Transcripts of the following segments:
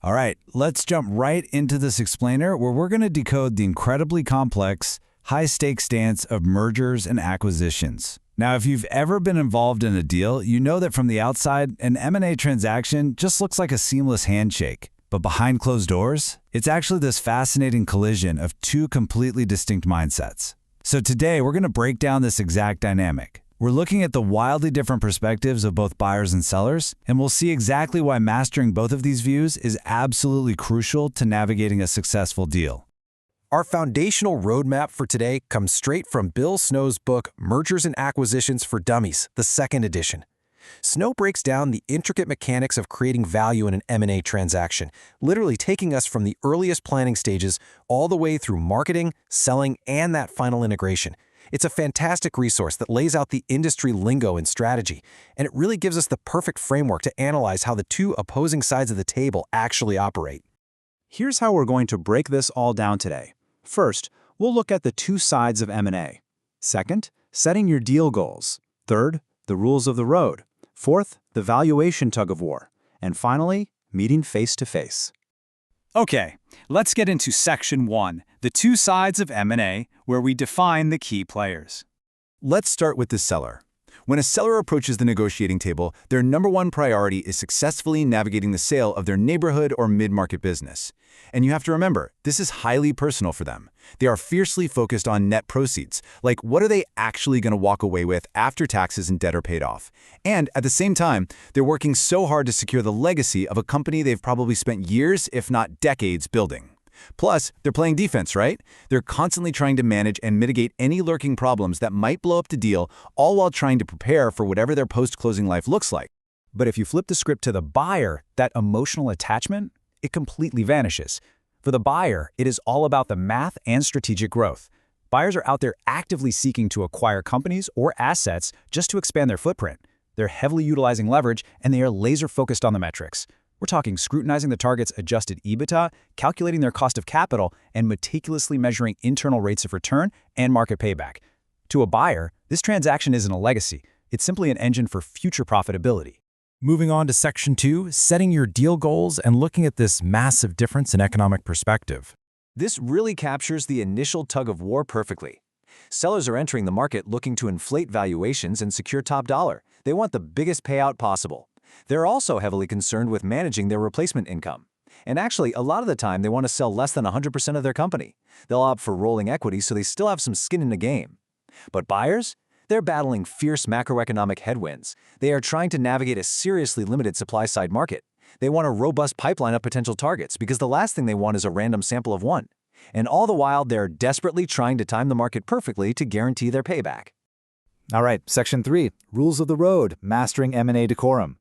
All right, let's jump right into this explainer where we're going to decode the incredibly complex, high-stakes dance of mergers and acquisitions. Now, if you've ever been involved in a deal, you know that from the outside, an M&A transaction just looks like a seamless handshake. But behind closed doors, it's actually this fascinating collision of two completely distinct mindsets. So today, we're going to break down this exact dynamic. We're looking at the wildly different perspectives of both buyers and sellers, and we'll see exactly why mastering both of these views is absolutely crucial to navigating a successful deal. Our foundational roadmap for today comes straight from Bill Snow's book, Mergers and Acquisitions for Dummies, the second edition. Snow breaks down the intricate mechanics of creating value in an M&A transaction, literally taking us from the earliest planning stages all the way through marketing, selling, and that final integration. It's a fantastic resource that lays out the industry lingo and strategy, and it really gives us the perfect framework to analyze how the two opposing sides of the table actually operate. Here's how we're going to break this all down today. First, we'll look at the two sides of M&A. Second, setting your deal goals. Third, the rules of the road. Fourth, the valuation tug-of-war. And finally, meeting face-to-face. Okay, let's get into Section 1, the two sides of M&A, where we define the key players. Let's start with the seller. When a seller approaches the negotiating table, their number one priority is successfully navigating the sale of their neighborhood or mid-market business. And you have to remember, this is highly personal for them. They are fiercely focused on net proceeds, like what are they actually going to walk away with after taxes and debt are paid off. And at the same time, they're working so hard to secure the legacy of a company they've probably spent years, if not decades, building. Plus, they're playing defense, right? They're constantly trying to manage and mitigate any lurking problems that might blow up the deal, all while trying to prepare for whatever their post-closing life looks like. But if you flip the script to the buyer, that emotional attachment, it completely vanishes. For the buyer, it is all about the math and strategic growth. Buyers are out there actively seeking to acquire companies or assets just to expand their footprint. They're heavily utilizing leverage, and they are laser-focused on the metrics. We're talking scrutinizing the target's adjusted EBITDA, calculating their cost of capital, and meticulously measuring internal rates of return and market payback. To a buyer, this transaction isn't a legacy. It's simply an engine for future profitability. Moving on to Section 2, setting your deal goals and looking at this massive difference in economic perspective. This really captures the initial tug-of-war perfectly. Sellers are entering the market looking to inflate valuations and secure top dollar. They want the biggest payout possible. They're also heavily concerned with managing their replacement income. And actually, a lot of the time, they want to sell less than 100% of their company. They'll opt for rolling equity so they still have some skin in the game. But buyers? They're battling fierce macroeconomic headwinds. They are trying to navigate a seriously limited supply-side market. They want a robust pipeline of potential targets because the last thing they want is a random sample of one. And all the while, they're desperately trying to time the market perfectly to guarantee their payback. All right, Section 3, rules of the road, mastering M&A decorum.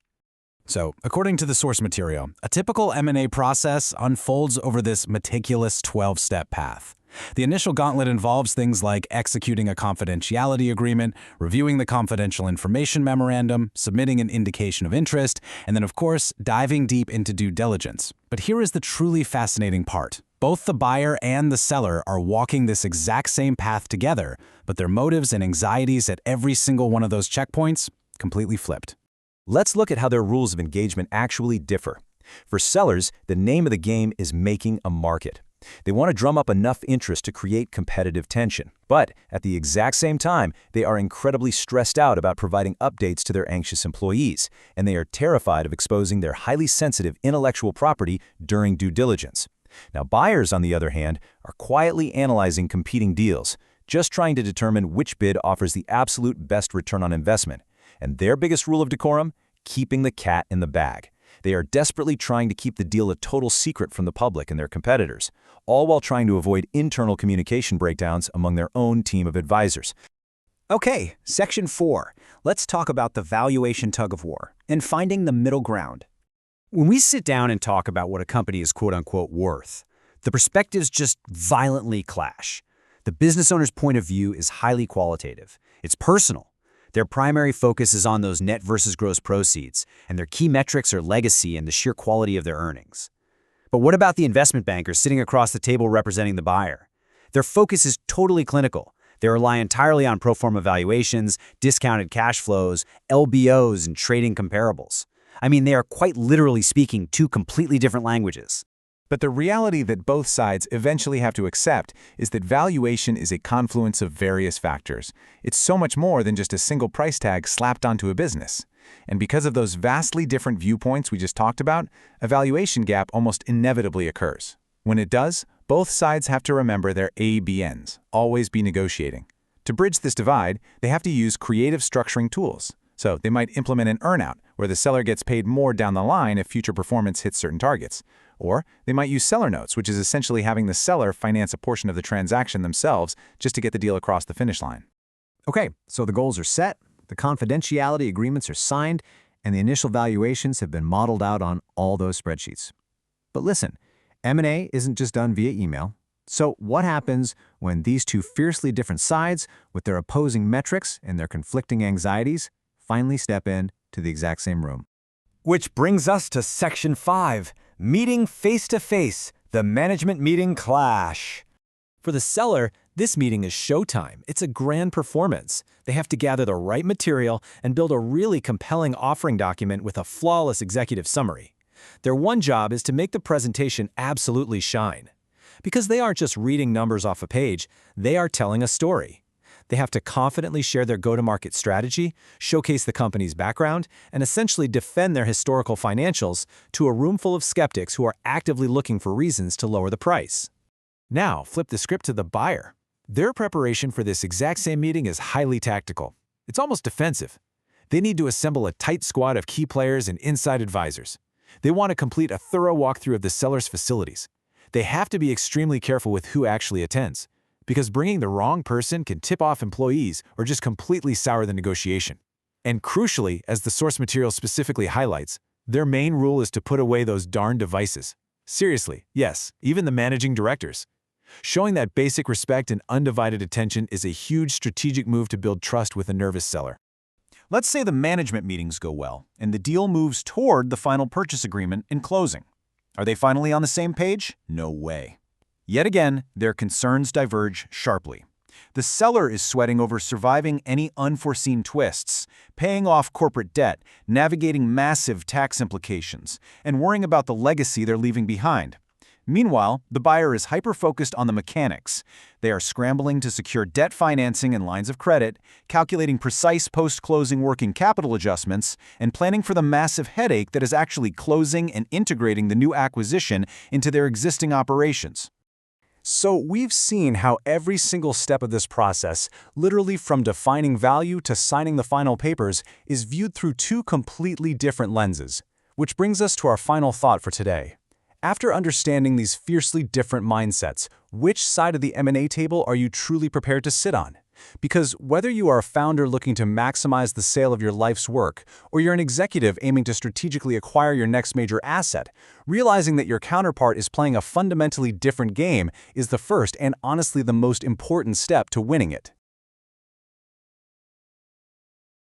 So, according to the source material, a typical M&A process unfolds over this meticulous 12-step path. The initial gauntlet involves things like executing a confidentiality agreement, reviewing the confidential information memorandum, submitting an indication of interest, and then, of course, diving deep into due diligence. But here is the truly fascinating part. Both the buyer and the seller are walking this exact same path together, but their motives and anxieties at every single one of those checkpoints completely flipped. Let's look at how their rules of engagement actually differ. For sellers, the name of the game is making a market. They want to drum up enough interest to create competitive tension. But at the exact same time, they are incredibly stressed out about providing updates to their anxious employees, and they are terrified of exposing their highly sensitive intellectual property during due diligence. Now, buyers, on the other hand, are quietly analyzing competing deals, just trying to determine which bid offers the absolute best return on investment. And their biggest rule of decorum? Keeping the cat in the bag. They are desperately trying to keep the deal a total secret from the public and their competitors, all while trying to avoid internal communication breakdowns among their own team of advisors. Okay, Section 4. Let's talk about the valuation tug-of-war and finding the middle ground. When we sit down and talk about what a company is quote-unquote worth, the perspectives just violently clash. The business owner's point of view is highly qualitative. It's personal. Their primary focus is on those net versus gross proceeds, and their key metrics are legacy and the sheer quality of their earnings. But what about the investment bankers sitting across the table representing the buyer? Their focus is totally clinical. They rely entirely on pro forma valuations, discounted cash flows, LBOs, and trading comparables. I mean, they are quite literally speaking two completely different languages. But the reality that both sides eventually have to accept is that valuation is a confluence of various factors. It's so much more than just a single price tag slapped onto a business. And because of those vastly different viewpoints we just talked about, a valuation gap almost inevitably occurs. When it does, both sides have to remember their ABNs, always be negotiating. To bridge this divide, they have to use creative structuring tools. So they might implement an earnout, where the seller gets paid more down the line if future performance hits certain targets. Or they might use seller notes, which is essentially having the seller finance a portion of the transaction themselves just to get the deal across the finish line. Okay, so the goals are set, the confidentiality agreements are signed, and the initial valuations have been modeled out on all those spreadsheets. But listen, M&A isn't just done via email. So what happens when these two fiercely different sides, with their opposing metrics and their conflicting anxieties, finally step in to the exact same room? Which brings us to Section 5, Meeting Face-to-Face, the Management Meeting Clash. For the seller, this meeting is showtime. It's a grand performance. They have to gather the right material and build a really compelling offering document with a flawless executive summary. Their one job is to make the presentation absolutely shine. Because they aren't just reading numbers off a page, they are telling a story. They have to confidently share their go-to-market strategy, showcase the company's background, and essentially defend their historical financials to a room full of skeptics who are actively looking for reasons to lower the price. Now, flip the script to the buyer. Their preparation for this exact same meeting is highly tactical. It's almost defensive. They need to assemble a tight squad of key players and inside advisors. They want to complete a thorough walkthrough of the seller's facilities. They have to be extremely careful with who actually attends, because bringing the wrong person can tip off employees or just completely sour the negotiation. And crucially, as the source material specifically highlights, their main rule is to put away those darn devices. Seriously, yes, even the managing directors. Showing that basic respect and undivided attention is a huge strategic move to build trust with a nervous seller. Let's say the management meetings go well, and the deal moves toward the final purchase agreement in closing. Are they finally on the same page? No way. Yet again, their concerns diverge sharply. The seller is sweating over surviving any unforeseen twists, paying off corporate debt, navigating massive tax implications, and worrying about the legacy they're leaving behind. Meanwhile, the buyer is hyper-focused on the mechanics. They are scrambling to secure debt financing and lines of credit, calculating precise post-closing working capital adjustments, and planning for the massive headache that is actually closing and integrating the new acquisition into their existing operations. So we've seen how every single step of this process, literally from defining value to signing the final papers, is viewed through two completely different lenses. Which brings us to our final thought for today. After understanding these fiercely different mindsets, which side of the M&A table are you truly prepared to sit on? Because whether you are a founder looking to maximize the sale of your life's work, or you're an executive aiming to strategically acquire your next major asset, realizing that your counterpart is playing a fundamentally different game is the first and honestly the most important step to winning it.